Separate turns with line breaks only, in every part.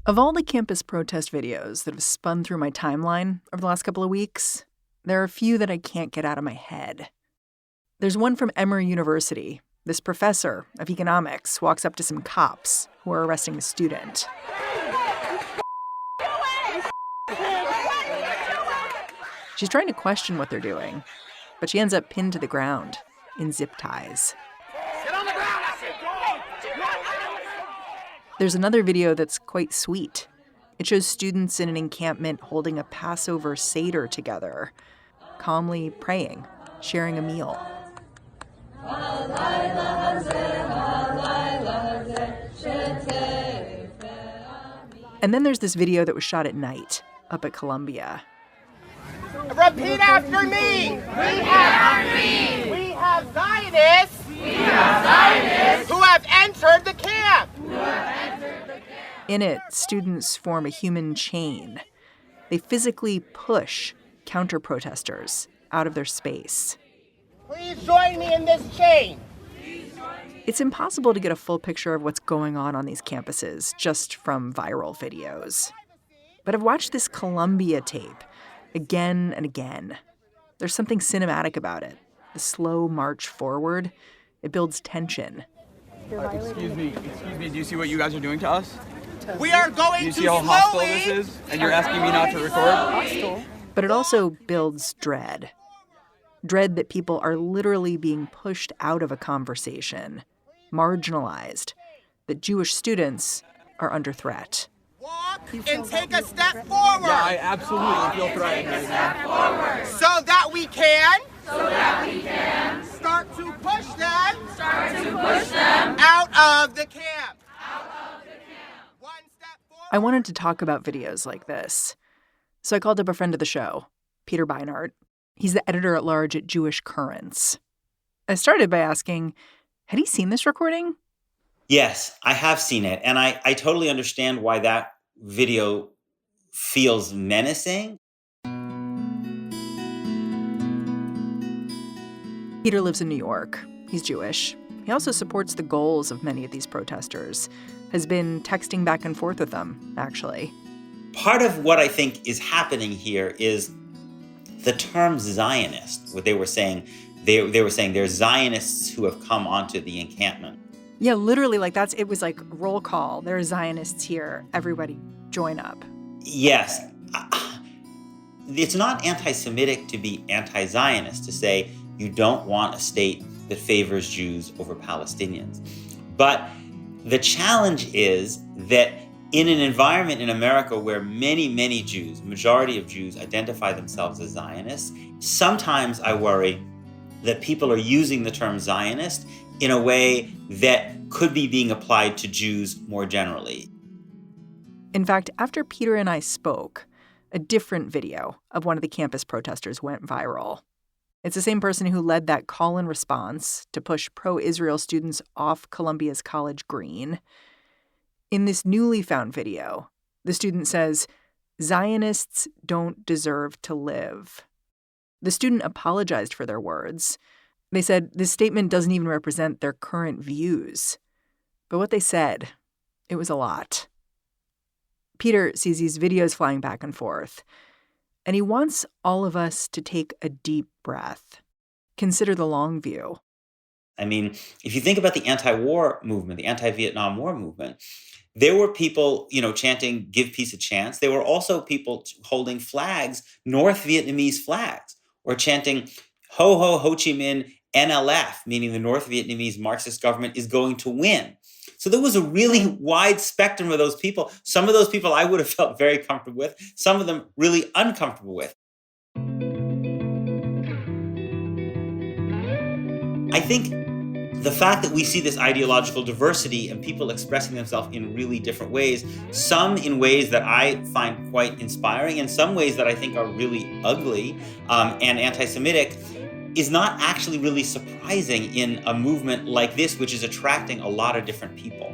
Of all the campus protest videos that have spun through my timeline over the last couple of weeks, there are a few that I can't get out of my head. There's one from Emory University. This professor of economics walks up to some cops who are arresting a student. She's trying to question what they're doing, but she ends up pinned to the ground in zip ties. There's another video that's quite sweet. It shows students in an encampment holding a Passover Seder together, calmly praying, sharing a meal. And then there's this video that was shot at night up at Columbia.
Repeat after me. We have Zionists. Who have entered the camp.
In it, students form a human chain. They physically push counter-protesters out of their space.
Please join me in this chain.
It's impossible to get a full picture of what's going on these campuses just from viral videos. But I've watched this Columbia tape again and again. There's something cinematic about it. The slow march forward, it builds tension.
Excuse me, do you see what you guys are doing to us?
We are going to
Do you see how hostile this is? And you're asking me not to record?
But it also builds dread. Dread that people are literally being pushed out of a conversation, marginalized, that Jewish students are under threat.
Walk and take a step forward.
Yeah, I absolutely feel threatened right now.
So that we can start to push them out of the camp. One step forward.
I wanted to talk about videos like this. So I called up a friend of the show, Peter Beinart. He's the editor-at-large at Jewish Currents. I started by asking, had he seen this recording?
Yes, I have seen it. And I totally understand why that video feels menacing.
Peter lives in New York. He's Jewish. He also supports the goals of many of these protesters, has been texting back and forth with them, actually.
Part of what I think is happening here is the term Zionist, what they were saying. They were saying there's Zionists who have come onto the encampment.
Yeah, literally, it was like roll call. There are Zionists here. Everybody join up.
Yes. It's not anti-Semitic to be anti-Zionist, to say you don't want a state that favors Jews over Palestinians. But the challenge is that in an environment in America where many, many Jews, majority of Jews, identify themselves as Zionists, sometimes I worry that people are using the term Zionist in a way that could be being applied to Jews more generally.
In fact, after Peter and I spoke, a different video of one of the campus protesters went viral. It's the same person who led that call-in response to push pro-Israel students off Columbia's College Green. In this newly found video, the student says, "Zionists don't deserve to live." The student apologized for their words. They said this statement doesn't even represent their current views. But what they said, it was a lot. Peter sees these videos flying back and forth, and he wants all of us to take a deep breath, consider the long view.
I mean, if you think about the anti-war movement, the anti-Vietnam War movement, there were people, chanting, "Give peace a chance." There were also people holding flags, North Vietnamese flags, or chanting, "Ho, ho, Ho Chi Minh, NLF," meaning the North Vietnamese Marxist government is going to win. So there was a really wide spectrum of those people. Some of those people I would have felt very comfortable with, some of them really uncomfortable with. I think the fact that we see this ideological diversity and people expressing themselves in really different ways, some in ways that I find quite inspiring, and some ways that I think are really ugly and anti-Semitic, is not actually really surprising in a movement like this, which is attracting a lot of different people.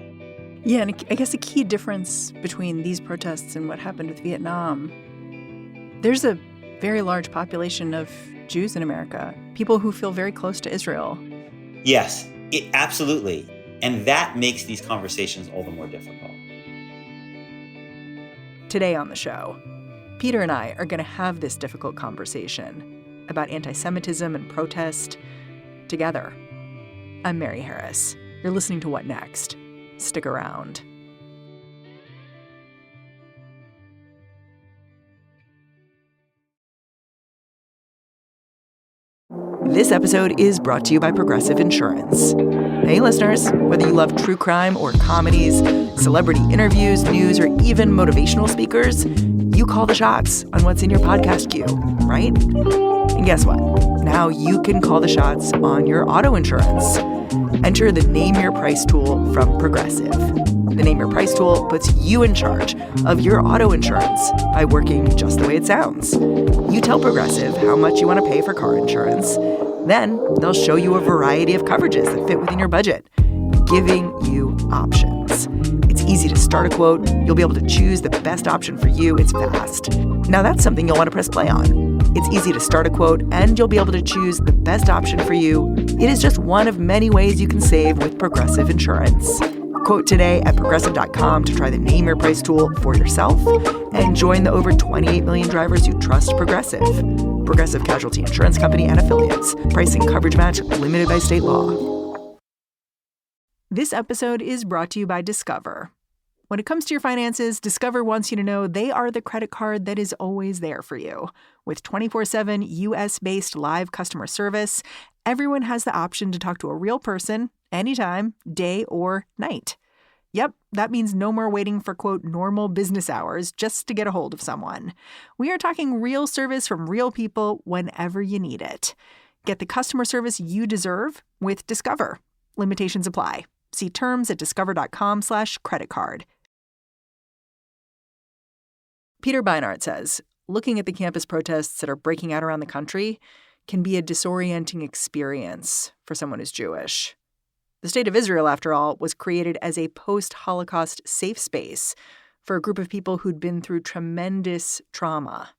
Yeah, and I guess a key difference between these protests and what happened with Vietnam, there's a very large population of Jews in America, people who feel very close to Israel.
Yes, absolutely. And that makes these conversations all the more difficult.
Today on the show, Peter and I are going to have this difficult conversation about anti-Semitism and protest together. I'm Mary Harris. You're listening to What Next? Stick around. This episode is brought to you by Progressive Insurance. Hey, listeners, whether you love true crime or comedies, celebrity interviews, news, or even motivational speakers, you call the shots on what's in your podcast queue, right? And guess what? Now you can call the shots on your auto insurance. Enter the Name Your Price tool from Progressive. The Name Your Price tool puts you in charge of your auto insurance by working just the way it sounds. You tell Progressive how much you want to pay for car insurance. Then they'll show you a variety of coverages that fit within your budget, giving you options. It's easy to start a quote. You'll be able to choose the best option for you. It's fast. Now that's something you'll want to press play on. It's easy to start a quote, and you'll be able to choose the best option for you. It is just one of many ways you can save with Progressive Insurance. Quote today at Progressive.com to try the Name Your Price tool for yourself and join the over 28 million drivers who trust Progressive. Progressive Casualty Insurance Company and Affiliates. Pricing coverage match limited by state law. This episode is brought to you by Discover. When it comes to your finances, Discover wants you to know they are the credit card that is always there for you. With 24/7 U.S.-based live customer service, everyone has the option to talk to a real person anytime, day or night. Yep, that means no more waiting for, quote, normal business hours just to get a hold of someone. We are talking real service from real people whenever you need it. Get the customer service you deserve with Discover. Limitations apply. See terms at discover.com/creditcard. Peter Beinart says, looking at the campus protests that are breaking out around the country can be a disorienting experience for someone who's Jewish. The State of Israel, after all, was created as a post-Holocaust safe space for a group of people who'd been through tremendous trauma.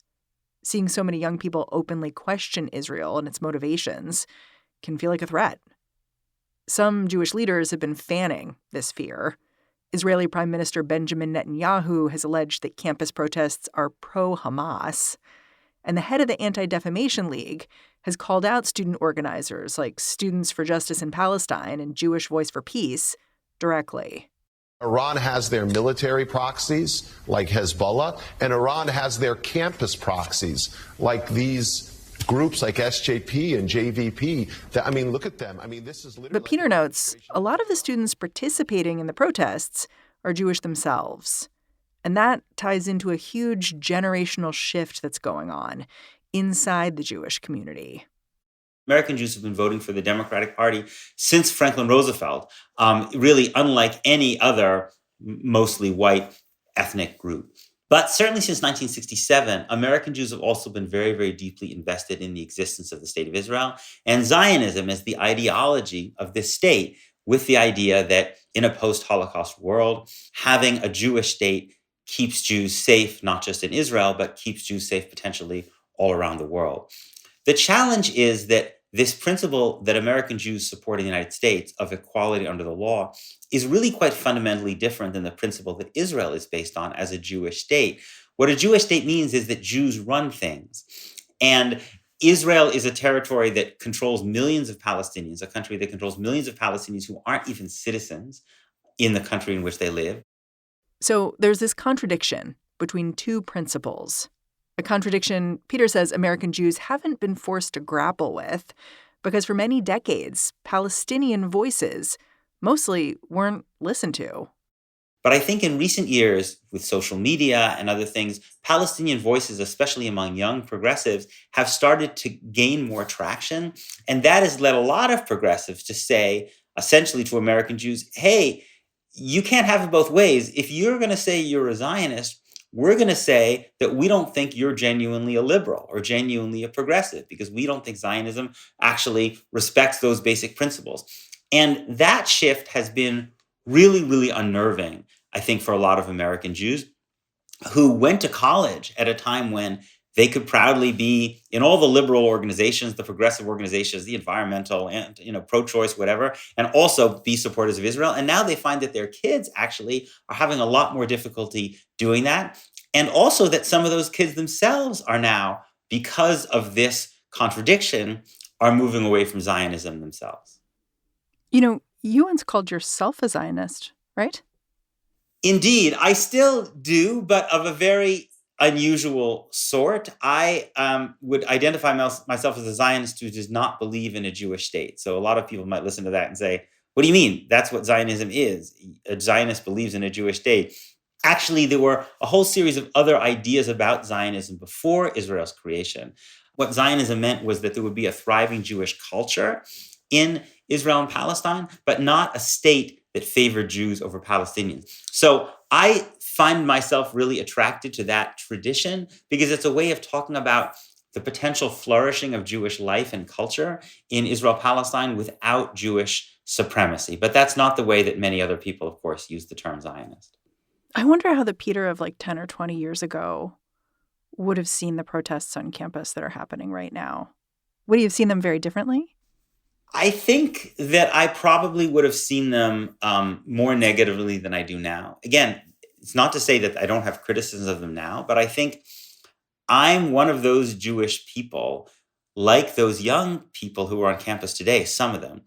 Seeing so many young people openly question Israel and its motivations can feel like a threat. Some Jewish leaders have been fanning this fear. Israeli Prime Minister Benjamin Netanyahu has alleged that campus protests are pro-Hamas. And the head of the Anti-Defamation League has called out student organizers like Students for Justice in Palestine and Jewish Voice for Peace directly.
Iran has their military proxies, like Hezbollah, and Iran has their campus proxies, like these groups like SJP and JVP. Look at them. This is literally...
But Peter notes, a lot of the students participating in the protests are Jewish themselves. And that ties into a huge generational shift that's going on inside the Jewish community.
American Jews have been voting for the Democratic Party since Franklin Roosevelt, really unlike any other mostly white ethnic group. But certainly since 1967, American Jews have also been very, very deeply invested in the existence of the State of Israel and Zionism as the ideology of this state, with the idea that in a post-Holocaust world, having a Jewish state keeps Jews safe, not just in Israel, but keeps Jews safe potentially all around the world. The challenge is that this principle that American Jews support in the United States of equality under the law is really quite fundamentally different than the principle that Israel is based on as a Jewish state. What a Jewish state means is that Jews run things. And Israel is a territory that controls millions of Palestinians, a country that controls millions of Palestinians who aren't even citizens in the country in which they live.
So there's this contradiction between two principles. A contradiction Peter says American Jews haven't been forced to grapple with because for many decades, Palestinian voices mostly weren't listened to.
But I think in recent years, with social media and other things, Palestinian voices, especially among young progressives, have started to gain more traction. And that has led a lot of progressives to say, essentially to American Jews, hey, you can't have it both ways. If you're going to say you're a Zionist, we're going to say that we don't think you're genuinely a liberal or genuinely a progressive because we don't think Zionism actually respects those basic principles. And that shift has been really, really unnerving, I think, for a lot of American Jews who went to college at a time when they could proudly be in all the liberal organizations, the progressive organizations, the environmental and, pro-choice, whatever, and also be supporters of Israel. And now they find that their kids actually are having a lot more difficulty doing that. And also that some of those kids themselves are now, because of this contradiction, are moving away from Zionism themselves.
You once called yourself a Zionist, right?
Indeed, I still do, but of a very unusual sort. I would identify myself as a Zionist who does not believe in a Jewish state. So a lot of people might listen to that and say, what do you mean? That's what Zionism is. A Zionist believes in a Jewish state. Actually, there were a whole series of other ideas about Zionism before Israel's creation. What Zionism meant was that there would be a thriving Jewish culture in Israel and Palestine, but not a state that favored Jews over Palestinians. So I find myself really attracted to that tradition because it's a way of talking about the potential flourishing of Jewish life and culture in Israel-Palestine without Jewish supremacy. But that's not the way that many other people, of course, use the term Zionist.
I wonder how the Peter of 10 or 20 years ago would have seen the protests on campus that are happening right now. Would he have seen them very differently?
I think that I probably would have seen them more negatively than I do now. Again, it's not to say that I don't have criticisms of them now, but I think I'm one of those Jewish people, like those young people who are on campus today, some of them,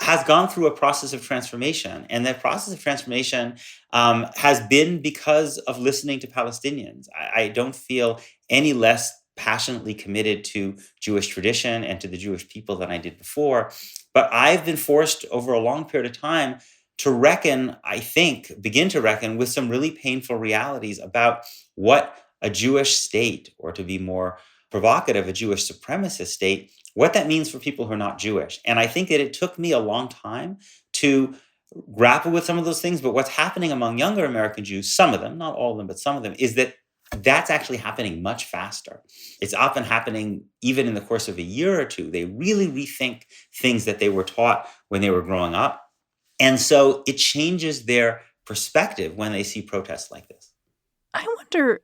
has gone through a process of transformation. And that process of transformation has been because of listening to Palestinians. I don't feel any less passionately committed to Jewish tradition and to the Jewish people than I did before. But I've been forced over a long period of time to begin to reckon with some really painful realities about what a Jewish state, or to be more provocative, a Jewish supremacist state, what that means for people who are not Jewish. And I think that it took me a long time to grapple with some of those things. But what's happening among younger American Jews, some of them, not all of them, but some of them, is that that's actually happening much faster. It's often happening even in the course of a year or two. They really rethink things that they were taught when they were growing up. And so it changes their perspective when they see protests like this.
I wonder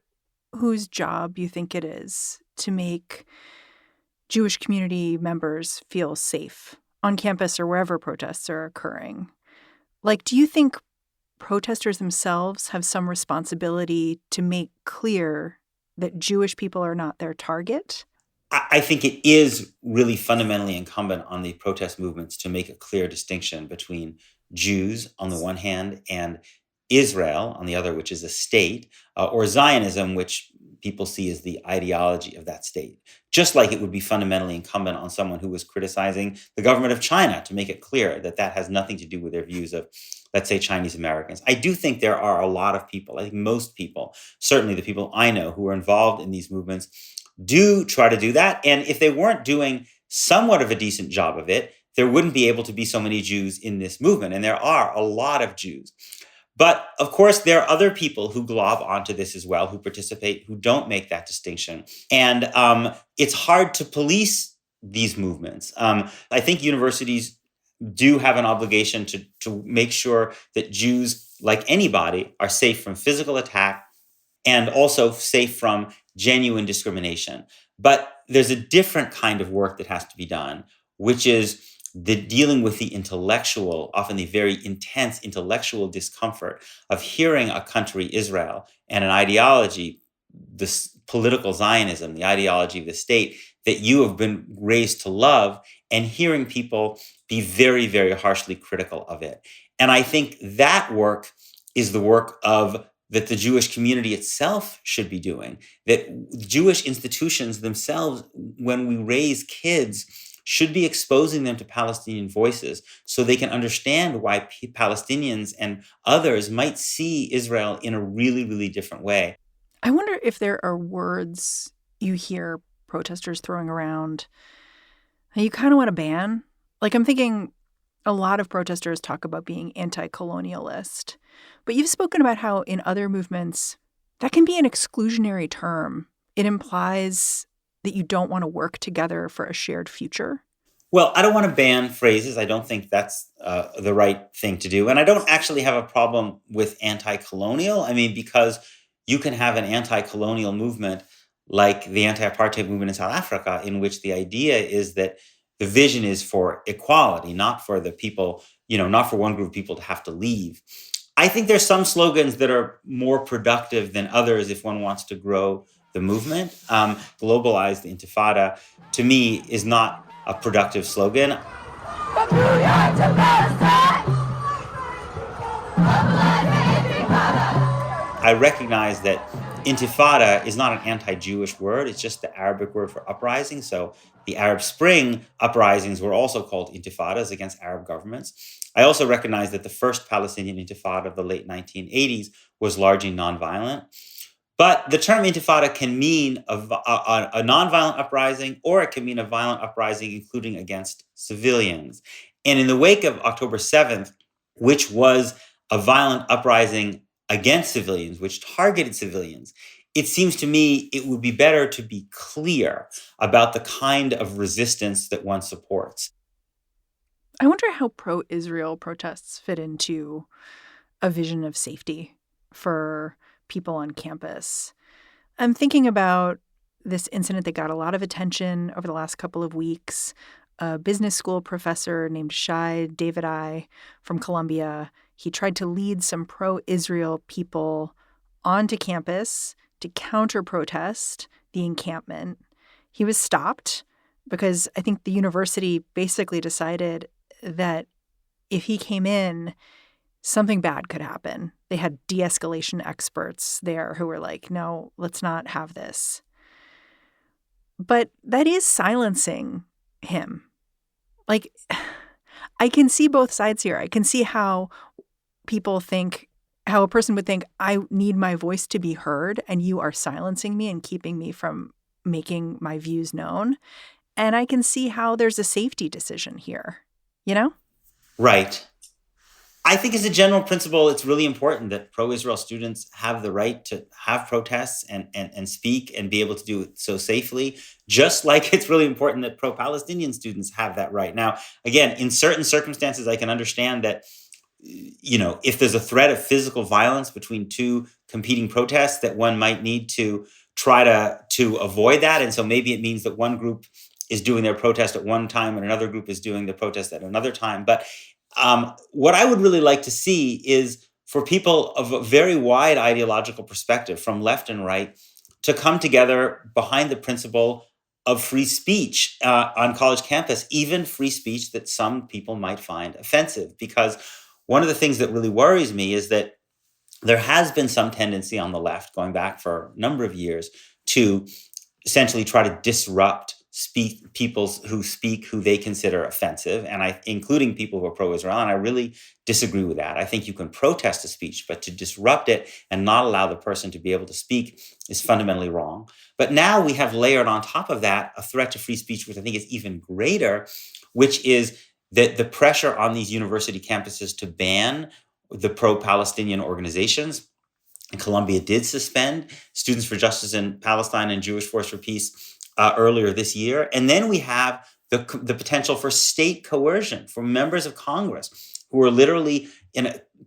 whose job you think it is to make Jewish community members feel safe on campus or wherever protests are occurring. Do you think protesters themselves have some responsibility to make clear that Jewish people are not their target?
I think it is really fundamentally incumbent on the protest movements to make a clear distinction between Jews on the one hand and Israel on the other, which is a state, or Zionism, which people see as the ideology of that state. Just like it would be fundamentally incumbent on someone who was criticizing the government of China to make it clear that that has nothing to do with their views of, let's say, Chinese Americans. I do think there are a lot of people, I think most people, certainly the people I know who are involved in these movements, do try to do that. And if they weren't doing somewhat of a decent job of it, there wouldn't be able to be so many Jews in this movement. And there are a lot of Jews. But of course, there are other people who glob onto this as well, who participate, who don't make that distinction. And it's hard to police these movements. I think universities do have an obligation to make sure that Jews, like anybody, are safe from physical attack and also safe from genuine discrimination. But there's a different kind of work that has to be done, which is the dealing with the intellectual, often the very intense intellectual discomfort of hearing a country, Israel, and an ideology, this political Zionism, the ideology of the state that you have been raised to love, and hearing people be very, very harshly critical of it. And I think that work is the work that the Jewish community itself should be doing, that Jewish institutions themselves, when we raise kids, should be exposing them to Palestinian voices so they can understand why Palestinians and others might see Israel in a really, really different way.
I wonder if there are words you hear protesters throwing around that you kind of want to ban. I'm thinking a lot of protesters talk about being anti-colonialist, but you've spoken about how in other movements that can be an exclusionary term. It implies that you don't want to work together for a shared future?
Well, I don't want to ban phrases. I don't think that's the right thing to do. And I don't actually have a problem with anti-colonial. I mean, because you can have an anti-colonial movement like the anti-apartheid movement in South Africa, in which the idea is that the vision is for equality, not for the people, not for one group of people to have to leave. I think there's some slogans that are more productive than others if one wants to grow the movement. Globalize the Intifada, to me, is not a productive slogan. I recognize that Intifada is not an anti-Jewish word. It's just the Arabic word for uprising. So the Arab Spring uprisings were also called intifadas against Arab governments. I also recognize that the first Palestinian intifada of the late 1980s was largely nonviolent. But the term intifada can mean a nonviolent uprising, or it can mean a violent uprising, including against civilians. And in the wake of October 7th, which was a violent uprising against civilians, which targeted civilians, it seems to me it would be better to be clear about the kind of resistance that one supports.
I wonder how pro-Israel protests fit into a vision of safety for people on campus. I'm thinking about this incident that got a lot of attention over the last couple of weeks. A business school professor named Shai Davidai from Columbia, he tried to lead some pro-Israel people onto campus to counter-protest the encampment. He was stopped because I think the university basically decided that if he came in, something bad could happen. They had de-escalation experts there who were like, no, let's not have this. But that is silencing him. Like, I can see both sides here. I can see how people think, how a person would think, I need my voice to be heard, and you are silencing me and keeping me from making my views known. And I can see how there's a safety decision here, Right.
I think as a general principle, it's really important that pro-Israel students have the right to have protests and speak and be able to do it so safely, just like it's really important that pro-Palestinian students have that right. Now, again, in certain circumstances, I can understand that, if there's a threat of physical violence between two competing protests, that one might need to try to avoid that. And so maybe it means that one group is doing their protest at one time and another group is doing the protest at another time. But what I would really like to see is for people of a very wide ideological perspective, from left and right, to come together behind the principle of free speech on college campus, even free speech that some people might find offensive. Because one of the things that really worries me is that there has been some tendency on the left, going back for a number of years, to essentially try to disrupt people who they consider offensive, and including people who are pro-Israel. And I really disagree with that. I think you can protest a speech, but to disrupt it and not allow the person to be able to speak is fundamentally wrong. But now we have layered on top of that a threat to free speech, which I think is even greater, which is that the pressure on these university campuses to ban the pro-Palestinian organizations. And Columbia did suspend Students for Justice in Palestine and Jewish Force for Peace earlier this year. And then we have the potential for state coercion from members of Congress who are literally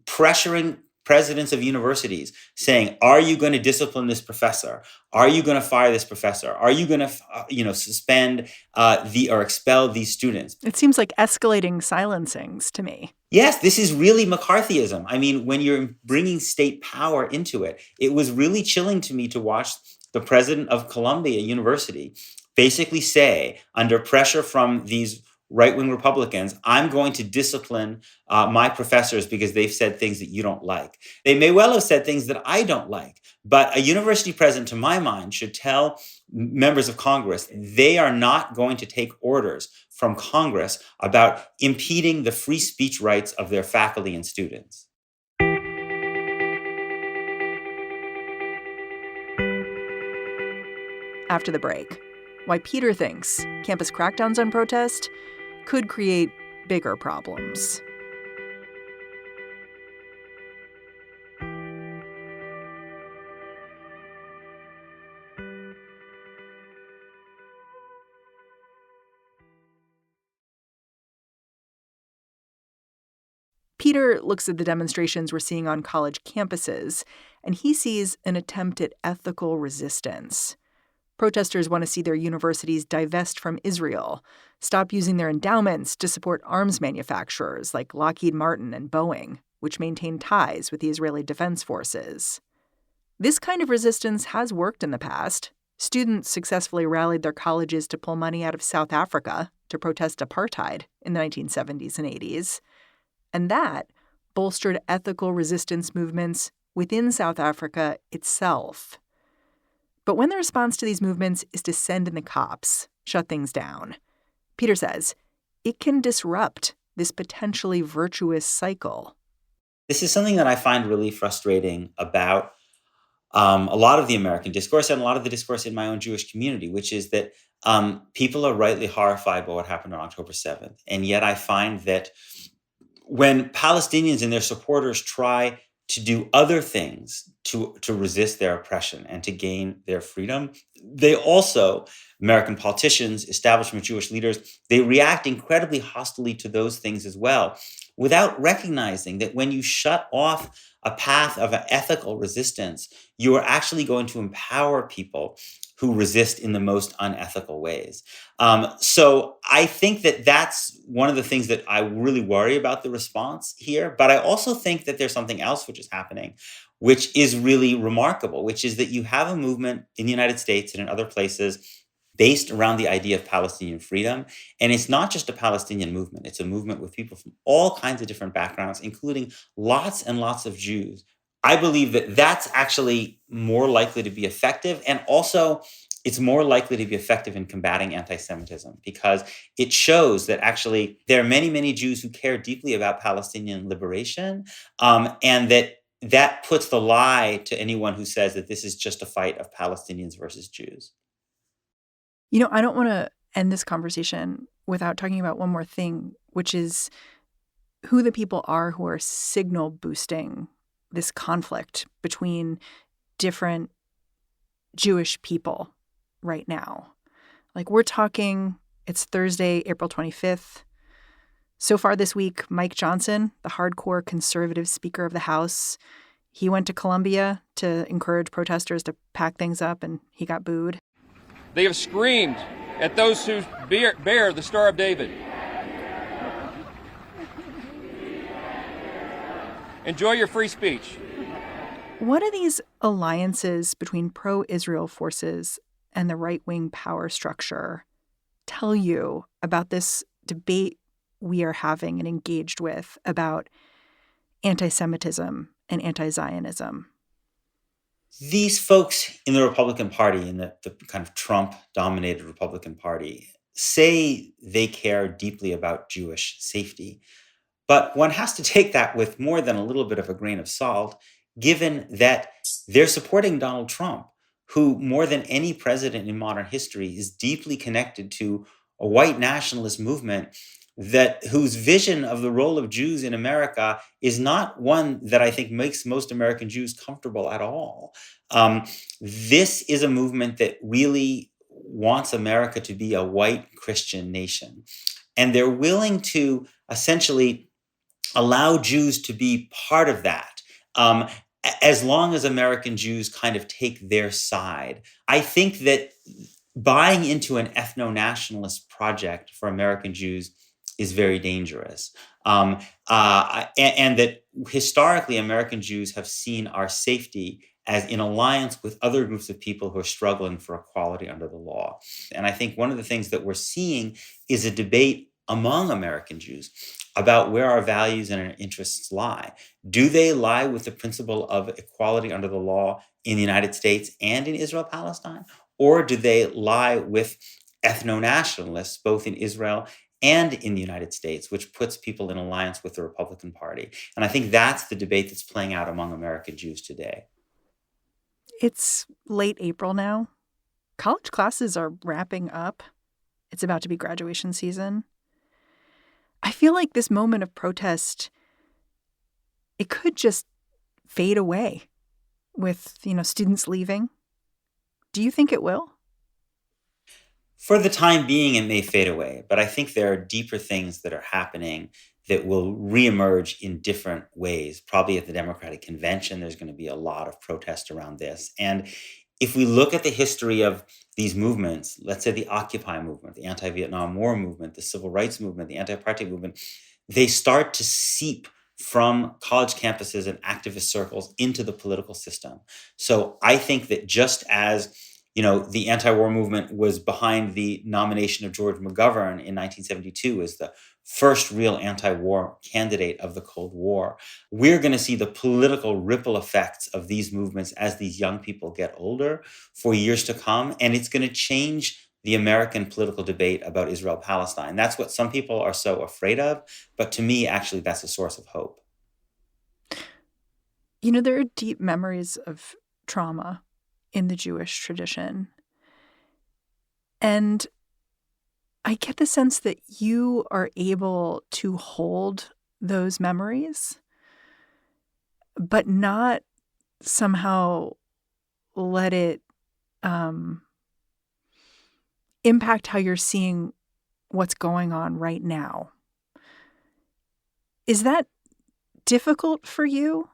pressuring presidents of universities, saying, are you going to discipline this professor? Are you going to fire this professor? Are you going to, suspend or expel these students?
It seems like escalating silencings to me.
Yes, this is really McCarthyism. I mean, when you're bringing state power into it, it was really chilling to me to watch the president of Columbia University basically say, under pressure from these right-wing Republicans, I'm going to discipline my professors because they've said things that you don't like. They may well have said things that I don't like, but a university president, to my mind, should tell members of Congress they are not going to take orders from Congress about impeding the free speech rights of their faculty and students.
After the break, why Peter thinks campus crackdowns on protest could create bigger problems. Peter looks at the demonstrations we're seeing on college campuses and he sees an attempt at ethical resistance. Protesters want to see their universities divest from Israel, stop using their endowments to support arms manufacturers like Lockheed Martin and Boeing, which maintain ties with the Israeli Defense Forces. This kind of resistance has worked in the past. Students successfully rallied their colleges to pull money out of South Africa to protest apartheid in the 1970s and 80s. And that bolstered ethical resistance movements within South Africa itself. But when the response to these movements is to send in the cops, shut things down, Peter says it can disrupt this potentially virtuous cycle.
This is something that I find really frustrating about a lot of the American discourse and a lot of the discourse in my own Jewish community, which is that people are rightly horrified by what happened on October 7th. And yet I find that when Palestinians and their supporters try to do other things to resist their oppression and to gain their freedom, they also, American politicians, establishment Jewish leaders, they react incredibly hostilely to those things as well, without recognizing that when you shut off a path of ethical resistance, you are actually going to empower people who resist in the most unethical ways. So I think that that's one of the things that I really worry about the response here. But I also think that there's something else which is happening, which is really remarkable, which is that you have a movement in the United States and in other places based around the idea of Palestinian freedom. And it's not just a Palestinian movement. It's a movement with people from all kinds of different backgrounds, including lots and lots of Jews. I believe that that's actually more likely to be effective. And also, it's more likely to be effective in combating anti-Semitism because it shows that actually there are many, many Jews who care deeply about Palestinian liberation, and that puts the lie to anyone who says that this is just a fight of Palestinians versus Jews.
You know, I don't want to end this conversation without talking about one more thing, which is who the people are who are signal boosting this conflict between different Jewish people right now. Like, we're talking, it's Thursday, April 25th. So far this week, Mike Johnson, the hardcore conservative Speaker of the House, he went to Columbia to encourage protesters to pack things up, and he got booed.
They have screamed at those who bear the Star of David. Enjoy your free speech.
What do these alliances between pro-Israel forces and the right-wing power structure tell you about this debate we are having and engaged with about anti-Semitism and anti-Zionism?
These folks in the Republican Party, in the kind of Trump-dominated Republican Party, say they care deeply about Jewish safety. But one has to take that with more than a little bit of a grain of salt, given that they're supporting Donald Trump, who more than any president in modern history is deeply connected to a white nationalist movement whose vision of the role of Jews in America is not one that I think makes most American Jews comfortable at all. This is a movement that really wants America to be a white Christian nation. And they're willing to essentially allow Jews to be part of that, as long as American Jews kind of take their side. I think that buying into an ethno-nationalist project for American Jews is very dangerous. And that historically, American Jews have seen our safety as in alliance with other groups of people who are struggling for equality under the law. And I think one of the things that we're seeing is a debate among American Jews about where our values and our interests lie. Do they lie with the principle of equality under the law in the United States and in Israel-Palestine? Or do they lie with ethno-nationalists, both in Israel and in the United States, which puts people in alliance with the Republican Party? And I think that's the debate that's playing out among American Jews today.
It's late April now. College classes are wrapping up. It's about to be graduation season. I feel like this moment of protest, it could just fade away with, students leaving. Do you think it will?
For the time being, it may fade away, but I think there are deeper things that are happening that will reemerge in different ways. Probably at the Democratic Convention, there's going to be a lot of protest around this. And if we look at the history of these movements, let's say the Occupy movement, the anti-Vietnam War movement, the civil rights movement, the anti-apartheid movement, they start to seep from college campuses and activist circles into the political system. So I think that just as the anti-war movement was behind the nomination of George McGovern in 1972 as the first real anti-war candidate of the Cold War, we're going to see the political ripple effects of these movements as these young people get older for years to come. And it's going to change the American political debate about Israel-Palestine. That's what some people are so afraid of. But to me, actually, that's a source of hope.
There are deep memories of trauma in the Jewish tradition. And I get the sense that you are able to hold those memories, but not somehow let it impact how you're seeing what's going on right now. Is that difficult for you?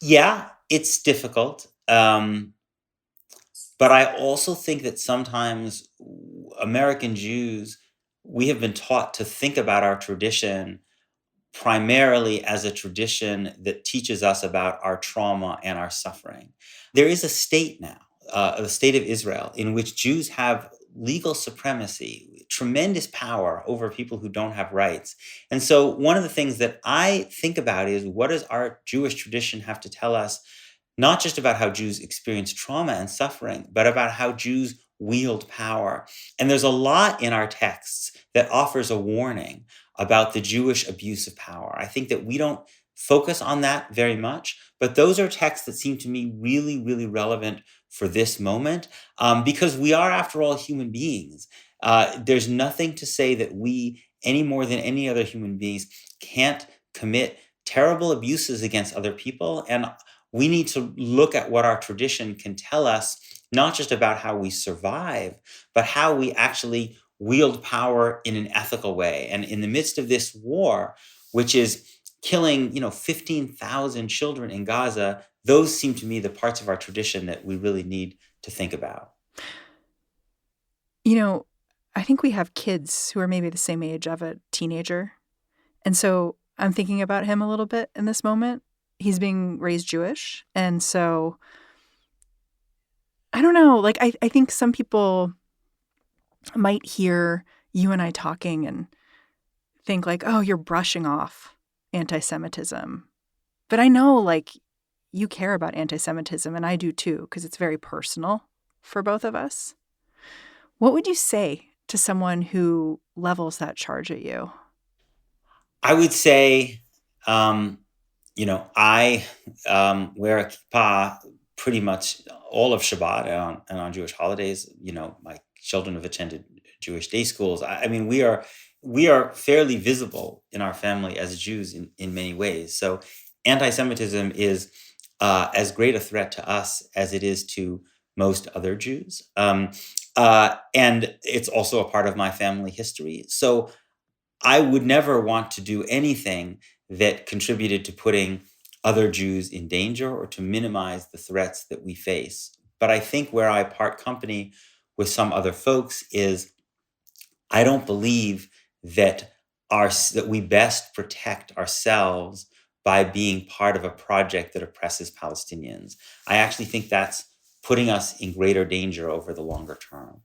Yeah, it's difficult. But I also think that sometimes American Jews, we have been taught to think about our tradition primarily as a tradition that teaches us about our trauma and our suffering. There is a state now, the state of Israel, in which Jews have legal supremacy, tremendous power over people who don't have rights. And so one of the things that I think about is, what does our Jewish tradition have to tell us, not just about how Jews experience trauma and suffering, but about how Jews wield power? And there's a lot in our texts that offers a warning about the Jewish abuse of power. I think that we don't focus on that very much, but those are texts that seem to me really, really relevant for this moment, because we are, after all, human beings. There's nothing to say that we, any more than any other human beings, can't commit terrible abuses against other people. And we need to look at what our tradition can tell us, not just about how we survive, but how we actually wield power in an ethical way. And in the midst of this war, which is killing, 15,000 children in Gaza, those seem to me the parts of our tradition that we really need to think about.
I think we have kids who are maybe the same age of a teenager. And so I'm thinking about him a little bit in this moment. He's being raised Jewish. And so I don't know, I think some people might hear you and I talking and think oh, you're brushing off anti-Semitism. But I know you care about anti-Semitism, and I do too, because it's very personal for both of us. What would you say to someone who levels that charge at you?
I would say, I wear a kippah pretty much all of Shabbat and on Jewish holidays. My children have attended Jewish day schools. I mean, we are fairly visible in our family as Jews in many ways. So anti-Semitism is as great a threat to us as it is to most other Jews. And it's also a part of my family history. So I would never want to do anything that contributed to putting other Jews in danger or to minimize the threats that we face. But I think where I part company with some other folks is, I don't believe that we best protect ourselves by being part of a project that oppresses Palestinians. I actually think that's putting us in greater danger over the longer term.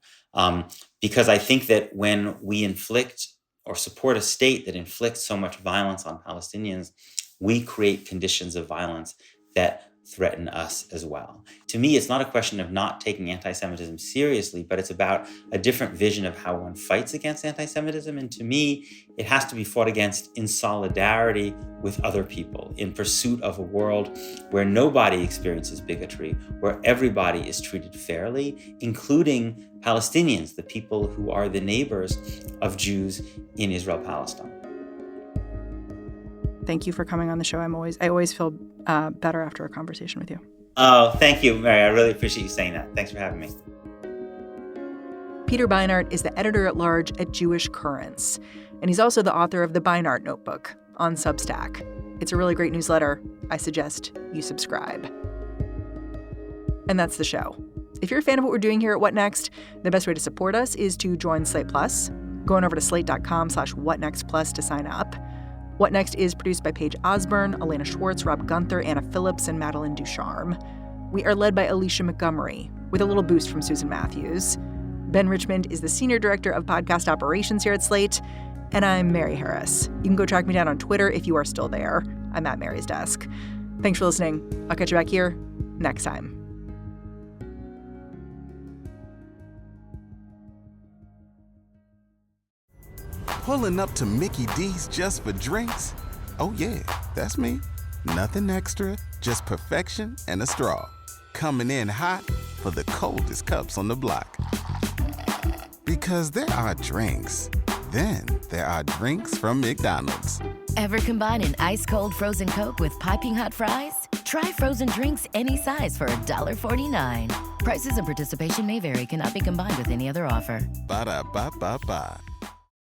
Because I think that when we inflict or support a state that inflicts so much violence on Palestinians, we create conditions of violence that threaten us as well. To me, it's not a question of not taking anti-Semitism seriously, but it's about a different vision of how one fights against anti-Semitism. And to me, it has to be fought against in solidarity with other people, in pursuit of a world where nobody experiences bigotry, where everybody is treated fairly, including Palestinians, the people who are the neighbors of Jews in Israel-Palestine.
Thank you for coming on the show. I always feel better after a conversation with you.
Oh, thank you, Mary. I really appreciate you saying that. Thanks for having me.
Peter Beinart is the editor-at-large at Jewish Currents, and he's also the author of the Beinart Notebook on Substack. It's a really great newsletter. I suggest you subscribe. And that's the show. If you're a fan of what we're doing here at What Next, the best way to support us is to join Slate Plus. Go on over to slate.com/whatnextplus to sign up. What Next is produced by Paige Osburn, Elena Schwartz, Rob Gunther, Anna Phillips, and Madeline Ducharme. We are led by Alicia Montgomery, with a little boost from Susan Matthews. Ben Richmond is the Senior Director of Podcast Operations here at Slate. And I'm Mary Harris. You can go track me down on Twitter if you are still there. I'm at Mary's desk. Thanks for listening. I'll catch you back here next time.
Pulling up to Mickey D's just for drinks? Oh yeah, that's me. Nothing extra, just perfection and a straw. Coming in hot for the coldest cups on the block. Because there are drinks. Then there are drinks from McDonald's.
Ever combine an ice-cold frozen Coke with piping hot fries? Try frozen drinks any size for $1.49. Prices and participation may vary. Cannot be combined with any other offer.
Ba-da-ba-ba-ba.